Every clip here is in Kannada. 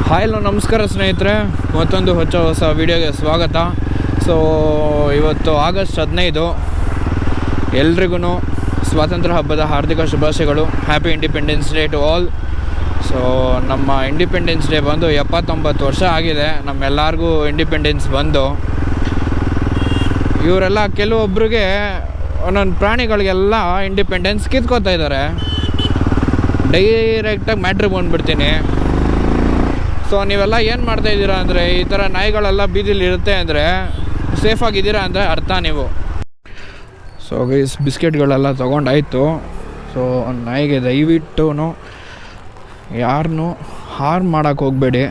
ಹಲೋ ನಮಸ್ಕಾರ ಸ್ನೇಹಿತರೆ, ಮತ್ತೊಂದು ಹೊಸ ವಿಡಿಯೋಗೆ ಸ್ವಾಗತ. ಸೊ ಇವತ್ತು ಆಗಸ್ಟ್ 15, ಎಲ್ರಿಗೂ ಸ್ವಾತಂತ್ರ್ಯ ಹಬ್ಬದ ಹಾರ್ದಿಕ ಶುಭಾಶಯಗಳು. Happy independence day to all. So ನಮ್ಮ ಇಂಡಿಪೆಂಡೆನ್ಸ್ ಡೇ ಬಂದು 79 ವರ್ಷ ಆಗಿದೆ, ನಮ್ಮೆಲ್ಲರಿಗೂ ಇಂಡಿಪೆಂಡೆನ್ಸ್ ಬಂದು. ಇವರೆಲ್ಲ ಕೆಲವೊಬ್ಬರಿಗೆ ಒಂದೊಂದು ಪ್ರಾಣಿಗಳಿಗೆಲ್ಲ ಇಂಡಿಪೆಂಡೆನ್ಸ್ ಕಿತ್ಕೋತಾ ಇದ್ದಾರೆ. ಡೈರೆಕ್ಟಾಗಿ ಮ್ಯಾಟ್ರಿಗೆ ಬಂದುಬಿಡ್ತೀನಿ. ಸೊ ನೀವೆಲ್ಲ ಏನು ಮಾಡ್ತಾಯಿದ್ದೀರಾ ಅಂದರೆ, ಈ ಥರ ನಾಯಿಗಳೆಲ್ಲ ಬೀದಿಲಿ ಇರುತ್ತೆ ಅಂದರೆ ಸೇಫಾಗಿದ್ದೀರಾ ಅಂದರೆ ಅರ್ಥ ನೀವು. ಸೊ ಗೈಸ್, ಬಿಸ್ಕೆಟ್ಗಳೆಲ್ಲ ತೊಗೊಂಡಾಯಿತು. ಸೊ ನಾಯಿಗೆ ದಯವಿಟ್ಟು ಯಾರನ್ನೂ ಹಾರ್ಮ್ ಮಾಡೋಕ್ಕೆ ಹೋಗಬೇಡಿ.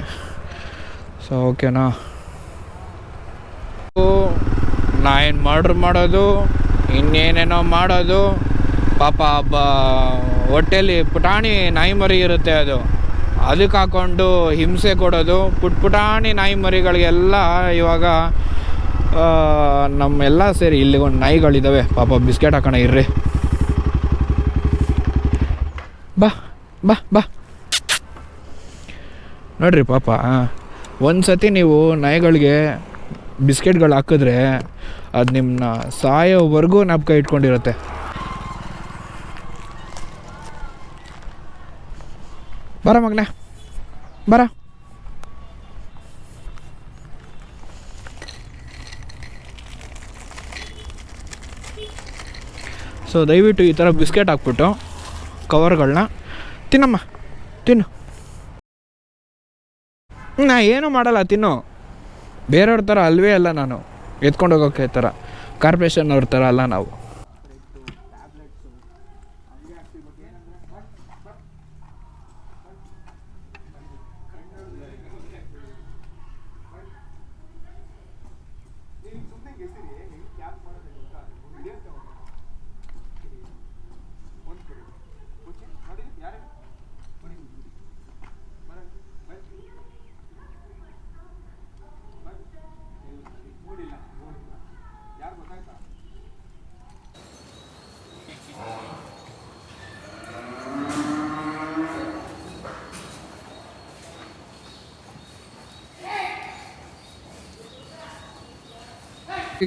ಸೊ ಓಕೆನಾ. ನಾಯಿನ ಮರ್ಡ್ರ್ ಮಾಡೋದು, ಇನ್ನೇನೇನೋ ಮಾಡೋದು, ಪಾಪ ಹೊಟ್ಟೆಲಿ ಪುಟಾಣಿ ನಾಯಿ ಮರಿ ಇರುತ್ತೆ, ಅದಕ್ಕೆ ಹಾಕ್ಕೊಂಡು ಹಿಂಸೆ ಕೊಡೋದು. ಪುಟಾಣಿ ನಾಯಿ ಮರಿಗಳಿಗೆಲ್ಲ ಇವಾಗ ನಮ್ಮೆಲ್ಲ ಸೇರಿ ಇಲ್ಲಿ ಒಂದು ನಾಯಿಗಳಿದ್ದಾವೆ, ಪಾಪ ಬಿಸ್ಕೆಟ್ ಹಾಕೋಣ ಇರ್ರಿ. ಬಾ ಬಾ ಬಾ ನೋಡ್ರಿ ಪಾಪ, ಒಂದು ಸತಿ ನೀವು ನಾಯಿಗಳಿಗೆ ಬಿಸ್ಕೆಟ್ಗಳು ಹಾಕಿದ್ರೆ ಅದು ನಿಮ್ಮನ್ನ ಸಾಯೋವರೆಗೂ ಜ್ಞಾಪಕ ಇಟ್ಕೊಂಡಿರುತ್ತೆ. ಬರ ಮಗನೇ ಬರ. ಸೊ ದಯವಿಟ್ಟು ಈ ಥರ ಬಿಸ್ಕೆಟ್ ಹಾಕ್ಬಿಟ್ಟು ಕವರ್ಗಳನ್ನ ತಿನ್ನಮ್ಮ, ತಿನ್ನು. ನಾ ಏನೂ ಮಾಡಲ್ಲ, ತಿನ್ನು. ಬೇರೆಯವ್ರ ಥರ ಅಲ್ವೇ ಅಲ್ಲ ನಾನು, ಎತ್ಕೊಂಡು ಹೋಗೋಕ್ಕೆ ಥರ ಕಾರ್ಪೊರೇಷನ್ ಅವ್ರ ಥರ ಅಲ್ಲ ನಾವು.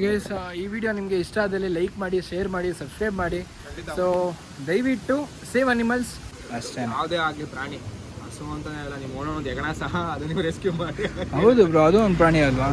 ಗೈಸ್, ಈ ವಿಡಿಯೋ ನಿಮಗೆ ಇಷ್ಟ ಆದಲ್ಲಿ ಲೈಕ್ ಮಾಡಿ, ಶೇರ್ ಮಾಡಿ, ಸಬ್ಸ್ಕ್ರೈಬ್ ಮಾಡಿ. ಸೊ ದಯವಿಟ್ಟು ಸೇವ್ ಅನಿಮಲ್ಸ್ ಅಷ್ಟೇ. ಯಾವುದೇ ಆಗಲಿ ಪ್ರಾಣಿ, ಹಸು ಅಂತಾನೆ ಅಲ್ಲ, ನೀವು ಓಡೋದು ಹೆಗಣ ಸಹ ಅದು ನೀವು ರೆಸ್ಕ್ಯೂ ಮಾಡಿ. ಹೌದು ಬ್ರೋ, ಅದು ಒಂದು ಪ್ರಾಣಿ ಅಲ್ವಾ.